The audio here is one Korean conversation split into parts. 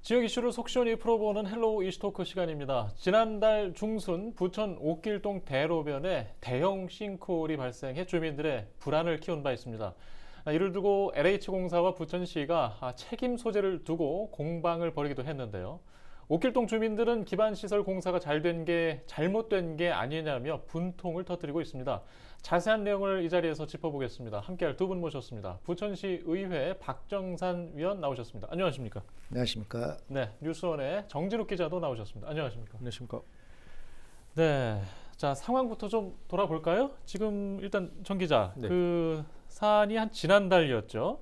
지역 이슈를 속 시원히 풀어보는 헬로우 이슈토크 시간입니다. 지난달 중순 부천 옥길동 대로변에 대형 싱크홀이 발생해 주민들의 불안을 키운 바 있습니다. 이를 두고 LH공사와 부천시가 책임 소재를 두고 공방을 벌이기도 했는데요. 옥길동 주민들은 기반시설 공사가 잘 된 게 잘못된 게 아니냐며 분통을 터뜨리고 있습니다. 자세한 내용을 이 자리에서 짚어보겠습니다. 함께할 두 분 모셨습니다. 부천시 의회 박정산 위원 나오셨습니다. 안녕하십니까? 안녕하십니까? 네, 뉴스원의 정진욱 기자도 나오셨습니다. 안녕하십니까? 안녕하십니까? 네, 자 상황부터 좀 돌아볼까요? 지금 일단 정 기자, 네. 그 사안이 한 지난달이었죠.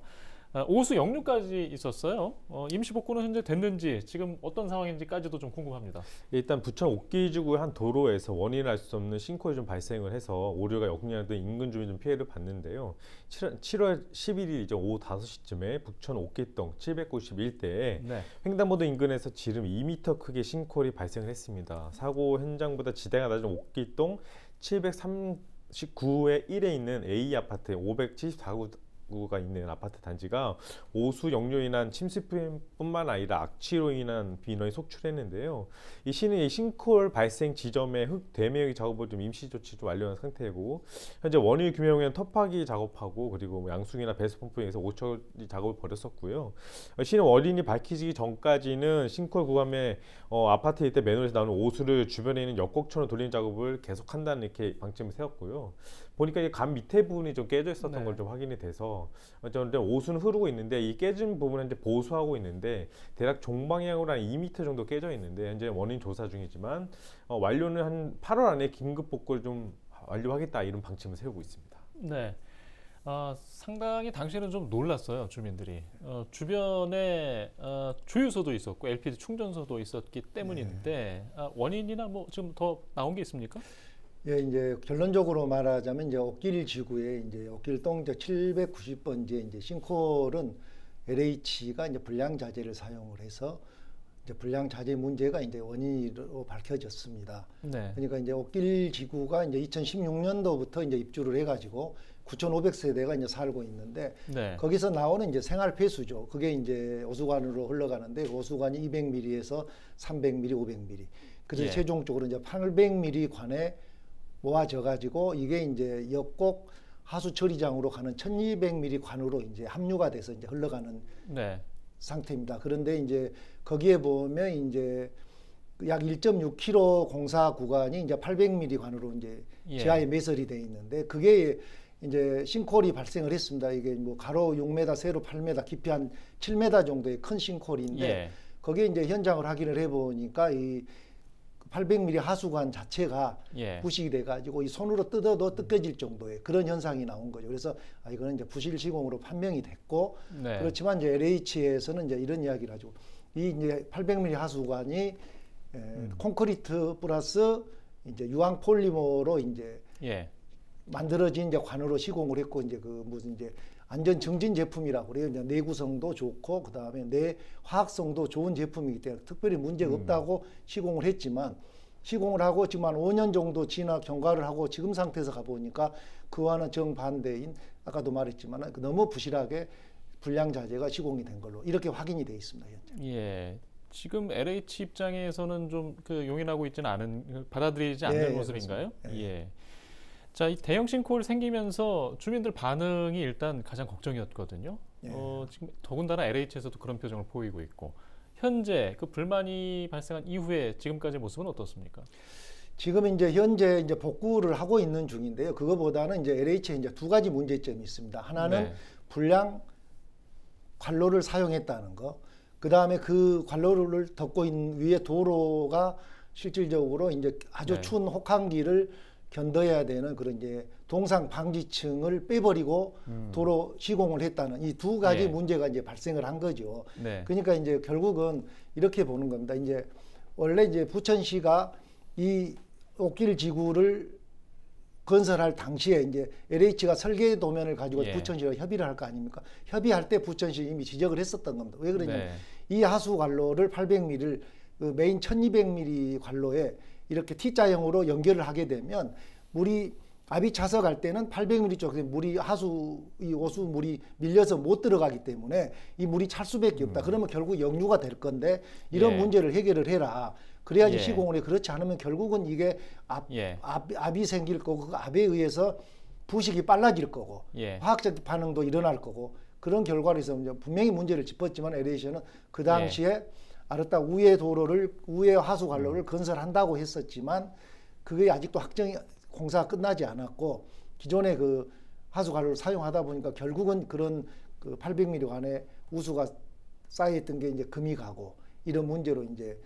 오수 역류까지 있었어요. 임시 복구는 현재 됐는지 지금 어떤 상황인지까지도 좀 궁금합니다. 일단 부천 옥기지구의 한 도로에서 원인을 알 수 없는 싱크홀이 좀 발생을 해서 오류가 역류하던 인근 주민 좀 피해를 봤는데요. 7월 11일 오후 5시쯤에 부천 옥길동 791대에 네. 횡단보도 인근에서 지름 2m 크기의 싱크홀이 발생을 했습니다. 사고 현장보다 지대가 낮은 옥길동 739의 1에 있는 A 아파트 574구 가 있는 아파트 단지가 오수 역류로 인한 침수뿐만 아니라 악취로 인한 비인원이 속출했는데요. 이 시는 이 싱크홀 발생 지점의 흙 대매기 작업을 좀 임시 조치 좀 완료한 상태고, 현재 원인 규명을 위한 터파기 작업하고 그리고 양수기나 배수 펌프에서 오처리 작업을 벌였었고요. 시는 원인이 밝혀지기 전까지는 싱크홀 구간에 아파트 일대 맨홀에서 나오는 오수를 주변에 있는 역곡천으로 돌리는 작업을 계속한다는 이렇게 방침을 세웠고요. 보니까 이 간 밑에 부분이 좀 깨져 있었던 네. 걸 좀 확인이 돼서 어쨌든 오수는 흐르고 있는데 이 깨진 부분은 이제 보수하고 있는데 대략 종방향으로 한 2m 정도 깨져 있는데 현재 원인 조사 중이지만 완료는 한 8월 안에 긴급 복구를 좀 완료하겠다 이런 방침을 세우고 있습니다. 네. 상당히 당시에는 좀 놀랐어요, 주민들이. 주변에 주유소도 있었고 LPG 충전소도 있었기 때문인데 원인이나 뭐 지금 더 나온 게 있습니까? 예, 이제 결론적으로 말하자면 이제 옥길 지구에 이제 옥길동 790번지의 이제 싱크홀은 LH가 이제 불량 자재를 사용을 해서 이제 불량 자재 문제가 이제 원인으로 밝혀졌습니다. 네. 그러니까 이제 옥길 지구가 이제 2016년도부터 이제 입주를 해가지고 9,500세대가 이제 살고 있는데 네. 거기서 나오는 이제 생활 폐수죠. 그게 이제 오수관으로 흘러가는데 오수관이 200mm에서 300mm, 500mm. 그래서 예. 최종적으로 이제 800mm 관에 모아져 가지고 이게 이제 역곡 하수 처리장으로 가는 1200mm 관으로 이제 합류가 돼서 이제 흘러가는 네. 상태입니다. 그런데 이제 거기에 보면 이제 약 1.6km 공사 구간이 이제 800mm 관으로 이제 예. 지하에 매설이 돼 있는데 그게 이제 싱크홀이 발생을 했습니다. 이게 뭐 가로 6m, 세로 8m, 깊이 한 7m 정도의 큰 싱크홀인데 예. 거기에 이제 현장을 확인을 해 보니까 이 800mm 하수관 자체가 예. 부식이 돼가지고 이 손으로 뜯어도 뜯겨질 정도의 그런 현상이 나온 거죠. 그래서 이거는 이제 부실 시공으로 판명이 됐고, 네. 그렇지만 이제 LH에서는 이제 이런 이야기를 하죠. 이 이제 800mm 하수관이 콘크리트 플러스 이제 유황 폴리머로 이제 예. 만들어진 이제 관으로 시공을 했고 이제 그 무슨 이제 안전 증진 제품이라고 그래요. 이제 내구성도 좋고 그 다음에 내 화학성도 좋은 제품이기 때문에 특별히 문제가 없다고 시공을 했지만 시공을 하고 지금 한 5년 정도 지나 경과를 하고 지금 상태에서 가보니까 그와는 정반대인 아까도 말했지만 너무 부실하게 불량 자재가 시공이 된 걸로 이렇게 확인이 돼 있습니다. 현재. 예. 지금 LH 입장에서는 좀 그 용인하고 있지는 않은, 받아들이지 않는 네, 모습인가요? 네. 예. 자, 이 대형 싱크홀 생기면서 주민들 반응이 일단 가장 걱정이었거든요. 예. 지금 더군다나 LH에서도 그런 표정을 보이고 있고, 현재 그 불만이 발생한 이후에 지금까지 모습은 어떻습니까? 지금 이제 현재 이제 복구를 하고 있는 중인데요. 그거보다는 이제 LH에 이제 두 가지 문제점이 있습니다. 하나는 네. 불량 관로를 사용했다는 거. 그 다음에 그 관로를 덮고 있는 위에 도로가 실질적으로 이제 아주 네. 추운 혹한기를 견뎌야 되는 그런 이제 동상 방지층을 빼버리고 도로 시공을 했다는 이 두 가지 예. 문제가 이제 발생을 한 거죠. 네. 그러니까 이제 결국은 이렇게 보는 겁니다. 이제 원래 이제 부천시가 이 옥길 지구를 건설할 당시에 이제 LH가 설계 도면을 가지고 예. 부천시와 협의를 할 거 아닙니까? 협의할 때 부천시 이미 지적을 했었던 겁니다. 왜 그러냐면 네. 이 하수 관로를 800mm를 그 메인 1200mm 관로에 이렇게 T자형으로 연결을 하게 되면 물이 압이 차서갈 때는 800mm 쪽에 물이 이 오수 물이 밀려서 못 들어가기 때문에 이 물이 찰 수밖에 없다. 그러면 결국 역류가 될 건데 이런 예. 문제를 해결을 해라. 그래야지 예. 시공을 해. 그렇지 않으면 결국은 이게 예. 압이 생길 거고 그 압에 의해서 부식이 빨라질 거고 예. 화학적 반응도 일어날 거고 그런 결과로 해서 분명히 문제를 짚었지만 LH는 그 당시에 아르따 우회 하수 관로를 건설한다고 했었지만 그게 아직도 공사가 끝나지 않았고 기존의 그 하수 관로를 사용하다 보니까 결국은 그런 그 800mm 관에 우수가 쌓여있던 게 이제 금이 가고 이런 문제로 이제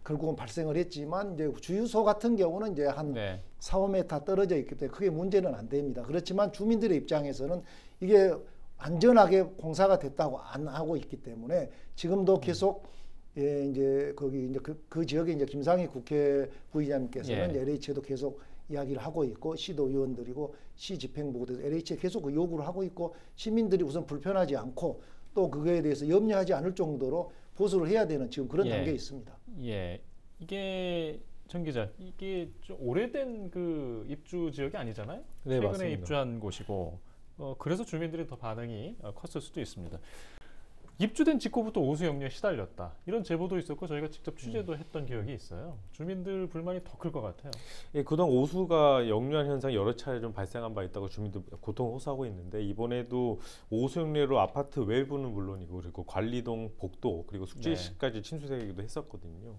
결국은 발생을 했지만 이제 주유소 같은 경우는 이제 한 4, 5m 떨어져 있기 때문에 크게 문제는 안 됩니다. 그렇지만 주민들의 입장에서는 이게 안전하게 공사가 됐다고 안 하고 있기 때문에 지금도 계속 이제 거기 이제 그 지역에 이제 김상희 국회 부의장님께서는 LH에도 계속 이야기를 하고 있고 시도 의원들이고 시 집행부도 LH에 계속 그 요구를 하고 있고 시민들이 우선 불편하지 않고 또 그거에 대해서 염려하지 않을 정도로 보수를 해야 되는 지금 그런 단계에 있습니다. 예, 이게 정 기자, 이게 좀 오래된 그 입주 지역이 아니잖아요. 네, 최근에 맞습니다. 입주한 곳이고, 그래서 주민들이 더 반응이 컸을 수도 있습니다. 입주된 직후부터 오수 역류에 시달렸다. 이런 제보도 있었고 저희가 직접 취재도 했던 기억이 있어요. 주민들 불만이 더 클 것 같아요. 예, 그동안 오수가 역류한 현상이 여러 차례 좀 발생한 바 있다고 주민들 고통을 호소하고 있는데 이번에도 오수 역류로 아파트 외부는 물론이고 그리고 관리동, 복도 그리고 숙지시까지 침수되기도 했었거든요.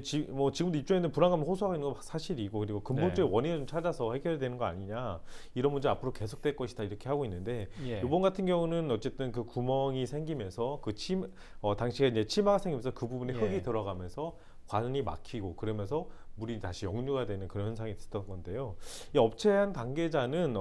지금도 입주민들 불안감을 호소하고 있는 건 사실이고 그리고 근본적인 원인을 좀 찾아서 해결되는 거 아니냐 이런 문제 앞으로 계속될 것이다 이렇게 하고 있는데 이번 같은 경우는 어쨌든 그 구멍이 생기면서 당시에 이제 치마가 생기면서 그 부분에 흙이 들어가면서 관이 막히고 그러면서 물이 다시 역류가 되는 그런 현상이 있었던 건데요. 이 업체 한 관계자는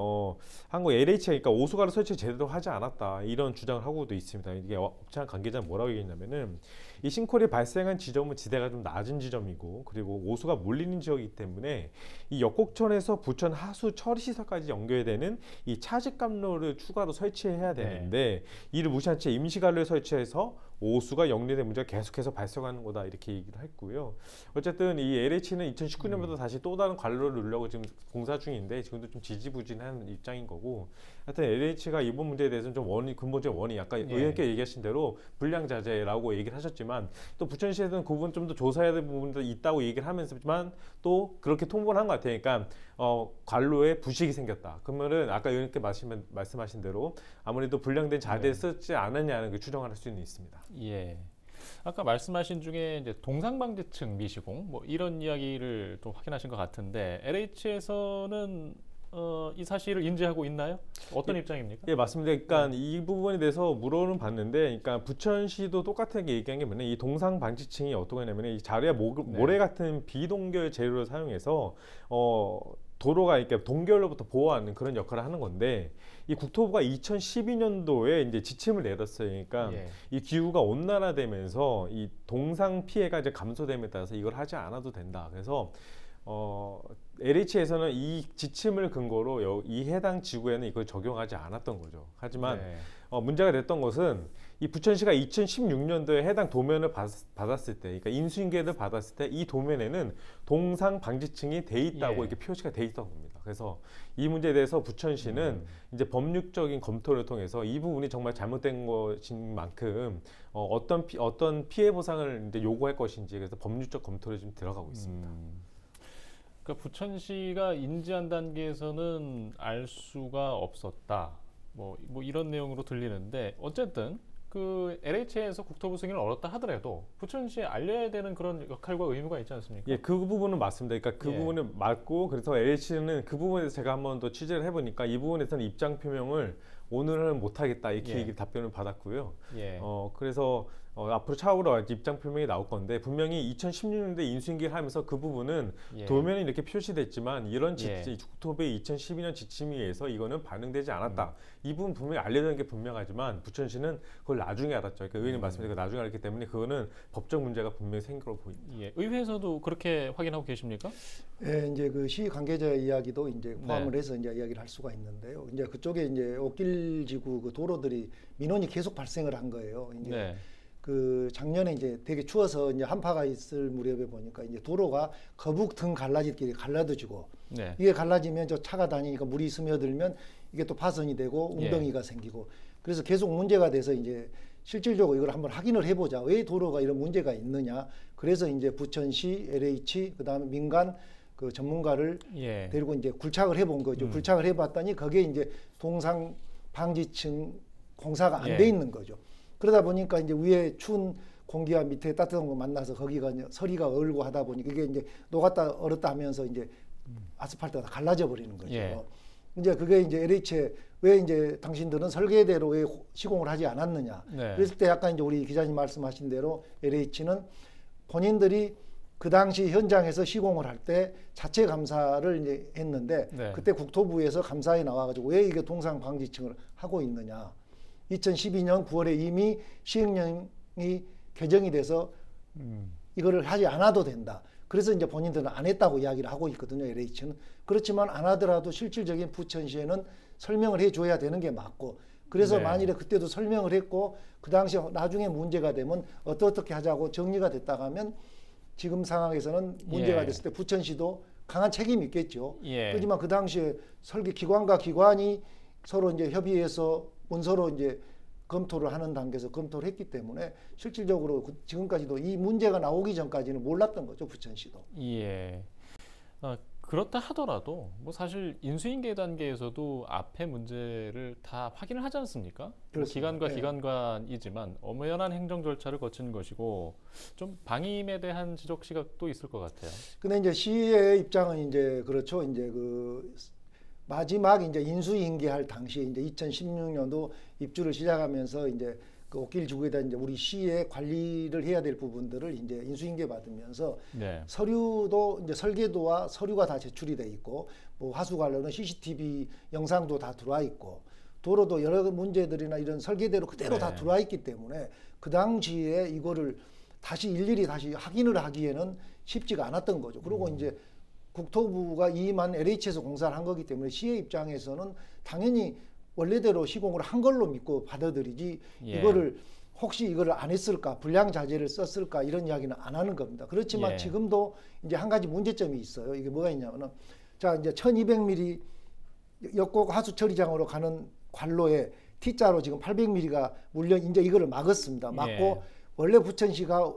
한국 LH가 그러니까 오수가루 설치 제대로 하지 않았다 이런 주장을 하고도 있습니다. 이게 업체 한 관계자는 뭐라고 얘기했냐면은 이 싱크홀이 발생한 지점은 지대가 좀 낮은 지점이고 그리고 오수가 몰리는 지역이기 때문에 이 역곡천에서 부천 하수 처리 시설까지 연결되는 이 차직감로를 추가로 설치해야 되는데 이를 무시한 채 임시관로를 설치해서 오수가 역류된 문제가 계속해서 발생하는 거다 이렇게 얘기를 했고요. 어쨌든 이 LH는 2019년부터 다시 또 다른 관로를 누르려고 지금 공사 중인데 지금도 좀 지지부진한 입장인 거고 하여튼 LH가 이번 문제에 대해서는 좀 근본적인 원인 아까 의원께 얘기하신 대로 불량자재라고 얘기를 하셨지만 또 부천시에서는 그 부분 좀 더 조사해야 될 부분도 있다고 얘기를 하면서지만 또 그렇게 통보를 한 것 같으니까 관로에 부식이 생겼다. 그러면은 아까 의원께 말씀하신 대로 아무래도 불량된 자재를 쓰지 않았냐는 그 추정을 할 수는 있습니다. 예. 아까 말씀하신 중에 이제 동상방지층 미시공 뭐 이런 이야기를 또 확인하신 것 같은데 LH에서는 이 사실을 인지하고 있나요? 어떤 입장입니까? 예, 맞습니다. 그러니까 이 부분에 대해서 물어는 봤는데, 그러니까 부천시도 똑같은 얘기한 게 뭐냐, 이 동상 방지층이 어떤 거냐면 이 자리와 모래 같은 비동결 재료를 사용해서 도로가 이렇게 동결로부터 보호하는 그런 역할을 하는 건데 이 국토부가 2012년도에 이제 지침을 내렸어요. 그러니까 이 기후가 온난화되면서 이 동상 피해가 이제 감소됨에 따라서 이걸 하지 않아도 된다. 그래서 LH에서는 이 지침을 근거로 이 해당 지구에는 이걸 적용하지 않았던 거죠. 하지만 문제가 됐던 것은 이 부천시가 2016년도에 해당 도면을 받았을 때, 그러니까 인수인계를 받았을 때 이 도면에는 동상 방지층이 돼 있다고 이렇게 표시가 돼 있던 겁니다. 그래서 이 문제에 대해서 부천시는 이제 법률적인 검토를 통해서 이 부분이 정말 잘못된 것인 만큼 어떤 피해 보상을 이제 요구할 것인지 그래서 법률적 검토를 좀 들어가고 있습니다. 그러니까 부천시가 인지한 단계에서는 알 수가 없었다. 뭐 이런 내용으로 들리는데 어쨌든 그 LH에서 국토부 승인을 얻었다 하더라도 부천시에 알려야 되는 그런 역할과 의무가 있지 않습니까? 예, 그 부분은 맞습니다. 그러니까 그 부분은 맞고 그래서 LH는 그 부분에 대해서 제가 한번 더 취재를 해보니까 이 부분에서는 입장 표명을 오늘은 못하겠다 이렇게 얘기 답변을 받았고요. 그래서 앞으로 차후로 입장 표명이 나올 건데 분명히 2016년도에 인수인계를 하면서 그 부분은 도면에 이렇게 표시됐지만 이런 국토부의 2012년 지침에 의해서 이거는 반영되지 않았다. 이 부분 분명히 알려야 되는 게 분명하지만 부천시는 그걸 나중에 알았죠. 그러니까 의원님 말씀드린 거 나중에 알았기 때문에 그거는 법적 문제가 분명히 생길 거로 보입니다. 의회에서도 그렇게 확인하고 계십니까? 예, 이제 그 시 관계자의 이야기도 이제 포함을 해서 이제 이야기를 할 수가 있는데요. 이제 그쪽에 이제 옥길지구 그 도로들이 민원이 계속 발생을 한 거예요. 이제 그 작년에 이제 되게 추워서 이제 한파가 있을 무렵에 보니까 이제 도로가 거북 등 갈라질 길이 갈라져지고 네. 이게 갈라지면 저 차가 다니니까 물이 스며들면 이게 또 파손이 되고 웅덩이가 생기고 그래서 계속 문제가 돼서 이제 실질적으로 이걸 한번 확인을 해보자. 왜 도로가 이런 문제가 있느냐. 그래서 이제 부천시, LH, 그다음에 민간 그 전문가를 데리고 이제 굴착을 해본 거죠. 굴착을 해봤더니 거기에 이제 동상 방지층 공사가 안 돼 있는 거죠. 그러다 보니까 이제 위에 추운 공기와 밑에 따뜻한 거 만나서 거기가 이제 서리가 얼고 하다 보니까 이게 이제 녹았다 얼었다 하면서 이제 아스팔트가 다 갈라져 버리는 거죠. 이제 그게 이제 LH에 왜 이제 당신들은 설계대로 왜 시공을 하지 않았느냐. 그랬을 때 약간 이제 우리 기자님 말씀하신 대로 LH는 본인들이 그 당시 현장에서 시공을 할 때 자체 감사를 이제 했는데 그때 국토부에서 감사에 나와가지고 왜 이게 동상 방지층을 하고 있느냐. 2012년 9월에 이미 시행령이 개정이 돼서 이거를 하지 않아도 된다. 그래서 이제 본인들은 안 했다고 이야기를 하고 있거든요. LH는. 그렇지만 안 하더라도 실질적인 부천시에는 설명을 해줘야 되는 게 맞고 그래서 만일에 그때도 설명을 했고 그 당시 나중에 문제가 되면 어떻게 하자고 정리가 됐다가 하면 지금 상황에서는 문제가 됐을 때 부천시도 강한 책임이 있겠죠. 그렇지만 그 당시에 설계 기관과 기관이 서로 이제 협의해서 문서로 이제 검토를 하는 단계에서 검토를 했기 때문에 실질적으로 지금까지도 이 문제가 나오기 전까지는 몰랐던 거죠. 부천시도. 그렇다 하더라도 뭐 사실 인수인계 단계에서도 앞에 문제를 다 확인을 하지 않습니까? 뭐 기관과 기관이지만 엄연한 행정 절차를 거치는 것이고 좀 방임에 대한 지적 시각도 있을 것 같아요. 근데 이제 시의 입장은 이제 그렇죠. 이제 그 마지막 이제 인수인계할 당시에 이제 2016년도 입주를 시작하면서 이제 그 옥길 지구에 대한 이제 우리 시의 관리를 해야 될 부분들을 이제 인수인계 받으면서 서류도 이제 설계도와 서류가 다 제출이 돼 있고 뭐 하수 관련은 CCTV 영상도 다 들어와 있고 도로도 여러 문제들이나 이런 설계대로 그대로 다 들어와 있기 때문에 그 당시에 이거를 다시 일일이 다시 확인을 하기에는 쉽지가 않았던 거죠. 그리고 이제 국토부가 이만 LH에서 공사를 한 거기 때문에 시의 입장에서는 당연히 원래대로 시공을 한 걸로 믿고 받아들이지 이거를 혹시 이거를 안 했을까 불량 자재를 썼을까 이런 이야기는 안 하는 겁니다. 그렇지만 지금도 이제 한 가지 문제점이 있어요. 이게 뭐가 있냐면은 자 이제 1200mm 역곡 하수 처리장으로 가는 관로에 T자로 지금 800mm가 물려 이제 이거를 막았습니다. 막고 원래 부천시가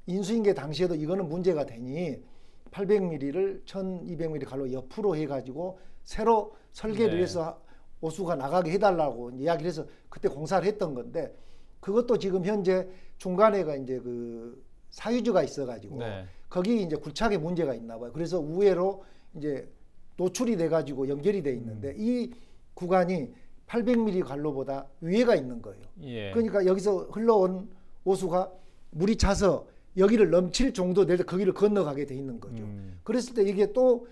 인수인계 당시에도 이거는 문제가 되니 800mm를 1200mm 관로 옆으로 해가지고 새로 설계를 해서 오수가 나가게 해달라고 이야기를 해서 그때 공사를 했던 건데 그것도 지금 현재 중간에가 이제 그 사유지가 있어가지고 거기 이제 굴착에 문제가 있나 봐요. 그래서 우회로 이제 노출이 돼가지고 연결이 돼 있는데 이 구간이 800mm 관로보다 위에가 있는 거예요. 그러니까 여기서 흘러온 오수가 물이 차서 여기를 넘칠 정도 될 때 거기를 건너가게 돼 있는 거죠. 그랬을 때 이게 또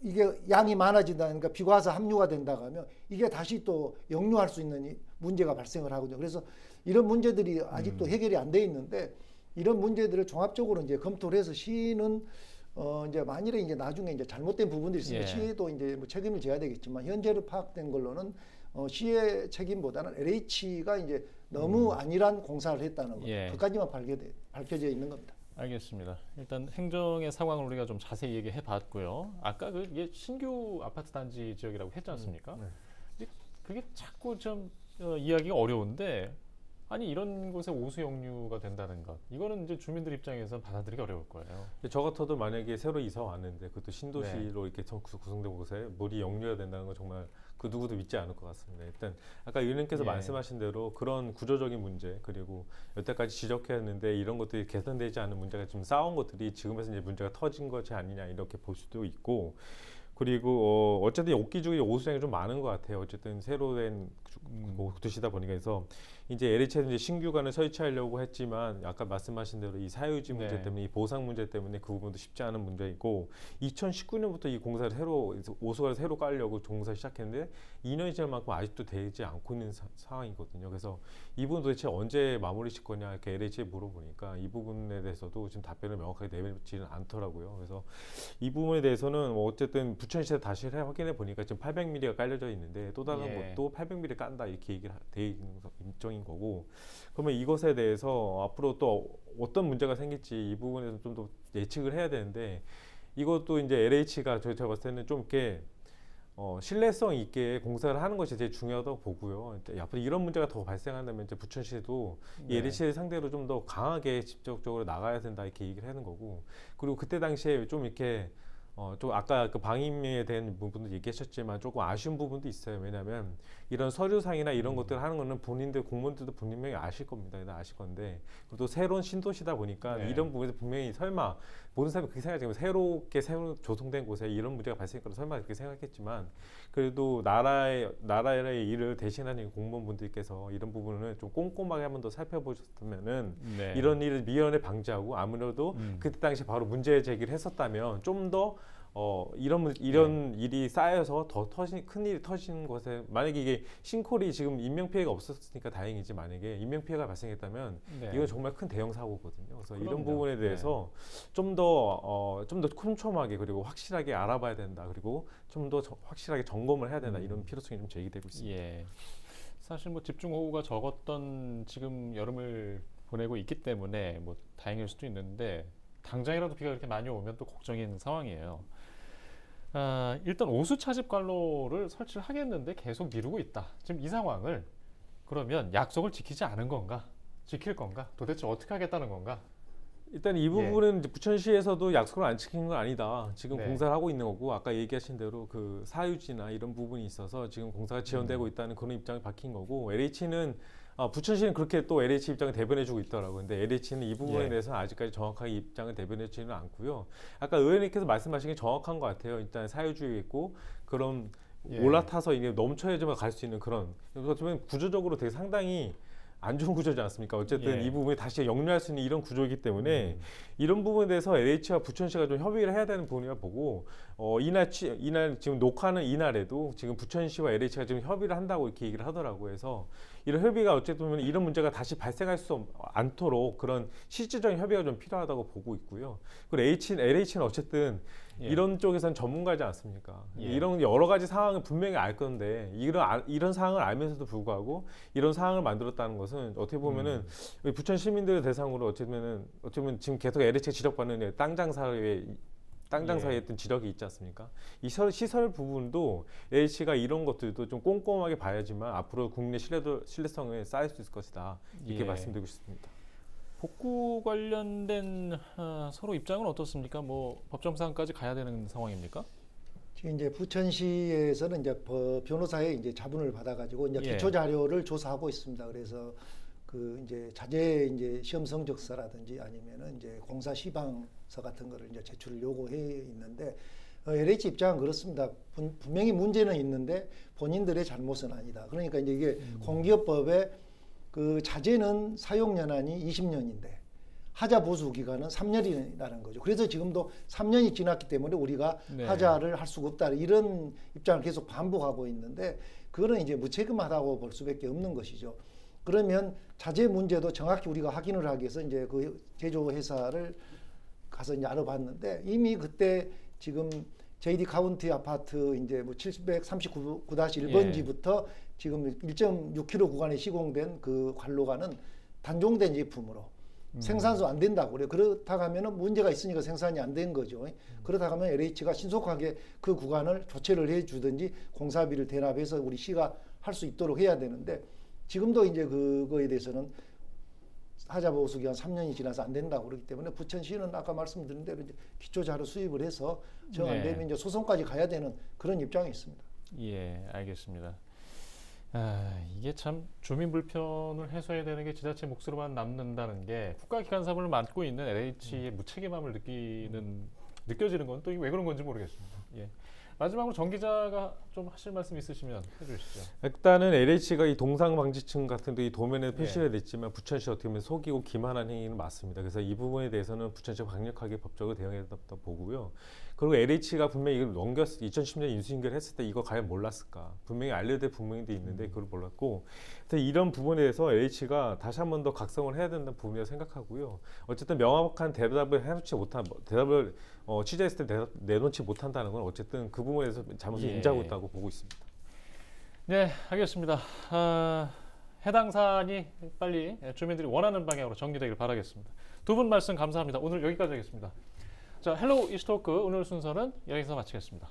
이게 양이 많아진다니까 비가 와서 합류가 된다고 하면 이게 다시 또 역류할 수 있는 문제가 발생을 하거든요. 그래서 이런 문제들이 아직도 해결이 안 돼 있는데 이런 문제들을 종합적으로 이제 검토를 해서 시는 이제 만일에 이제 나중에 이제 잘못된 부분들이 있으면 시도 이제 뭐 책임을 져야 되겠지만 현재로 파악된 걸로는 시의 책임보다는 LH가 이제 너무 안일한 공사를 했다는 거. 그까지만 밝혀져 있는 겁니다. 알겠습니다. 일단 행정의 상황을 우리가 좀 자세히 얘기해 봤고요. 아까 이게 신규 아파트 단지 지역이라고 했지 않습니까? 근데 그게 자꾸 좀 이야기가 어려운데 아니 이런 곳에 오수 역류가 된다는 것 이거는 이제 주민들 입장에서는 받아들이기 어려울 거예요. 저 같아도 만약에 새로 이사 왔는데 그것도 신도시로 이렇게 구성된 곳에 물이 역류가 된다는 건 정말 그 누구도 믿지 않을 것 같습니다. 일단 아까 의원님께서 말씀하신 대로 그런 구조적인 문제 그리고 여태까지 지적했는데 이런 것들이 개선되지 않은 문제가 지금 쌓아온 것들이 지금에서 이제 문제가 터진 것이 아니냐 이렇게 볼 수도 있고 그리고 어쨌든 옥기주기 오수량이 좀 많은 것 같아요. 어쨌든 새로 된 도시다 보니까 해서 이제 LH에서 이제 신규관을 설치하려고 했지만 아까 말씀하신 대로 이 사유지 문제 때문에 이 보상 문제 때문에 그 부분도 쉽지 않은 문제이고 2019년부터 이 공사를 새로 오수관을 새로 깔려고 공사 시작했는데 2년이 지난 만큼 아직도 되지 않고 있는 상황이거든요. 그래서 이 부분 도대체 언제 마무리 질 거냐 이렇게 LH에 물어보니까 이 부분에 대해서도 지금 답변을 명확하게 내지는 않더라고요. 그래서 이 부분에 대해서는 어쨌든 부천시에서 다시 확인해 보니까 지금 800mm가 깔려져 있는데 또 다른 곳도 800mm 깐다 이렇게 얘기를 돼 있는 입장인 있는 거고, 그러면 이것에 대해서 앞으로 또 어떤 문제가 생길지 이 부분에서 좀 더 예측을 해야 되는데, 이것도 이제 LH가 제가 봤을 때는 좀 이렇게 신뢰성 있게 공사를 하는 것이 제일 중요하다고 보고요. 이제 앞으로 이런 문제가 더 발생한다면 이제 부천시도 이 LH를 상대로 좀 더 강하게 직접적으로 나가야 된다 이렇게 얘기를 하는 거고, 그리고 그때 당시에 좀 이렇게 좀 아까 그 방임에 대한 부분도 얘기하셨지만 조금 아쉬운 부분도 있어요. 왜냐하면 이런 서류상이나 이런 것들 하는 거는 본인들 공무원들도 분명히 아실 겁니다. 아실 건데, 그리고 또 새로운 신도시다 보니까 이런 부분에서 분명히 설마 모든 사람이 그렇게 생각하지만 새로 조성된 곳에 이런 문제가 발생할 거라 설마 그렇게 생각했지만, 그래도 나라의 일을 대신하는 공무원분들께서 이런 부분을 좀 꼼꼼하게 한 번 더 살펴보셨다면은 이런 일을 미연에 방지하고, 아무래도 그때 당시 바로 문제 제기를 했었다면 좀 더 이런 일이 쌓여서 더 큰 일이 터지는 것에, 만약에 이게 싱크홀이 지금 인명 피해가 없었으니까 다행이지, 만약에 인명 피해가 발생했다면 이건 정말 큰 대형 사고거든요. 그래서 이런 부분에 대해서 좀 더 촘촘하게 그리고 확실하게 알아봐야 된다. 그리고 좀 더 확실하게 점검을 해야 된다. 이런 필요성이 좀 제기되고 있습니다. 예. 사실 뭐 집중호우가 적었던 지금 여름을 보내고 있기 때문에 뭐 다행일 수도 있는데, 당장이라도 비가 그렇게 많이 오면 또 걱정인 상황이에요. 일단 오수 차집 관로를 설치를 하겠는데 계속 미루고 있다. 지금 이 상황을 그러면 약속을 지키지 않은 건가? 지킬 건가? 도대체 어떻게 하겠다는 건가? 일단 이 부분은 이제 부천시에서도 약속을 안 지킨 건 아니다. 지금 공사를 하고 있는 거고, 아까 얘기하신 대로 그 사유지나 이런 부분이 있어서 지금 공사가 지연되고 있다는 그런 입장이 밝힌 거고, LH는 부천시는 그렇게 또 LH 입장을 대변해주고 있더라고요. 근데 LH는 이 부분에 대해서 아직까지 정확하게 입장을 대변해주지는 않고요. 아까 의원님께서 말씀하신 게 정확한 것 같아요. 일단 사유지에 있고 그런 올라타서 이게 넘쳐야지만 갈 수 있는 그런, 어쩌면 구조적으로 되게 상당히 안 좋은 구조지 않습니까? 어쨌든 이 부분이 다시 역류할 수 있는 이런 구조이기 때문에 이런 부분에 대해서 LH와 부천시가 좀 협의를 해야 되는 부분이라 보고, 이날 지금 녹화는 이날에도 지금 부천시와 LH가 지금 협의를 한다고 이렇게 얘기를 하더라고요. 그래서 이런 협의가 어쨌든 보면 이런 문제가 다시 발생할 수 않도록 그런 실질적인 협의가 좀 필요하다고 보고 있고요. 그리고 LH는 어쨌든 이런 쪽에서는 전문가지 않습니까? 이런 여러 가지 상황을 분명히 알 건데, 이런 상황을 알면서도 불구하고 이런 상황을 만들었다는 것은 어떻게 보면은 부천 시민들을 대상으로 어쩌면 지금 계속 LH가 지적받는 땅 장사에 했던 지적이 있지 않습니까? 이 시설 부분도 LH가 이런 것들도 좀 꼼꼼하게 봐야지만 앞으로 국민의 신뢰성을 쌓을 수 있을 것이다. 이렇게 말씀드리고 싶습니다. 복구 관련된 서로 입장은 어떻습니까? 뭐 법정상까지 가야 되는 상황입니까? 지금 이제 부천시에서는 이제 변호사의 이제 자문을 받아가지고 이제 기초 자료를 조사하고 있습니다. 그래서 그 이제 자재 이제 시험 성적서라든지 아니면은 이제 공사 시방서 같은 거를 이제 제출을 요구해 있는데, LH 입장은 그렇습니다. 분명히 문제는 있는데 본인들의 잘못은 아니다. 그러니까 이제 이게 공기업법에 그 자재는 사용 연한이 20년인데 하자 보수 기간은 3년이라는 거죠. 그래서 지금도 3년이 지났기 때문에 우리가 하자를 할 수가 없다, 이런 입장을 계속 반복하고 있는데, 그거는 이제 무책임하다고 볼 수밖에 없는 것이죠. 그러면 자재 문제도 정확히 우리가 확인을 하기 위해서 이제 그 제조회사를 가서 이제 알아봤는데, 이미 그때 지금 JD 카운티 아파트 이제 뭐 739-1번지부터 지금 1.6km 구간에 시공된 그 관로가는 단종된 제품으로 생산소 안 된다고 그래요. 그렇다고 하면은 문제가 있으니까 생산이 안 된 거죠. 그렇다고 하면 LH가 신속하게 그 구간을 조치를 해 주든지 공사비를 대납해서 우리 시가 할 수 있도록 해야 되는데, 지금도 이제 그거에 대해서는 하자 보수 기간 3년이 지나서 안 된다고 그러기 때문에 부천시는 아까 말씀드린 대로 이제 기초 자료 수입을 해서 정 안 되면 이제 소송까지 가야 되는 그런 입장이 있습니다. 예, 알겠습니다. 이게 참 주민 불편을 해소해야 되는 게 지자체 몫으로만 남는다는 게, 국가기관 사업을 맡고 있는 LH의 무책임함을 느껴지는 건 또 왜 그런 건지 모르겠습니다. 예. 마지막으로 정 기자가 좀 하실 말씀 있으시면 해주시죠. 일단은 LH가 이 동상방지층 같은 데 이 도면에 표시가 됐지만 부천시 어떻게 보면 속이고 기만한 행위는 맞습니다. 그래서 이 부분에 대해서는 부천시가 강력하게 법적으로 대응해야 된다고 보고요. 그리고 LH가 분명히 이걸 2010년 인수인계를 했을 때 이거 과연 몰랐을까? 분명히 알려야 될 분명히도 있는데 그걸 몰랐고, 그래서 이런 부분에 대해서 LH가 다시 한 번 더 각성을 해야 된다는 부분이라고 생각하고요. 어쨌든 명확한 대답을 취재했을 때 내놓지 못한다는 건 어쨌든 그 부분에서 잘못을 인지하고 있다고 보고 있습니다. 네, 알겠습니다. 해당 사안이 빨리 주민들이 원하는 방향으로 정리되길 바라겠습니다. 두 분 말씀 감사합니다. 오늘 여기까지 하겠습니다. 자, 헬로우 이슈토크 오늘 순서는 여기서 마치겠습니다.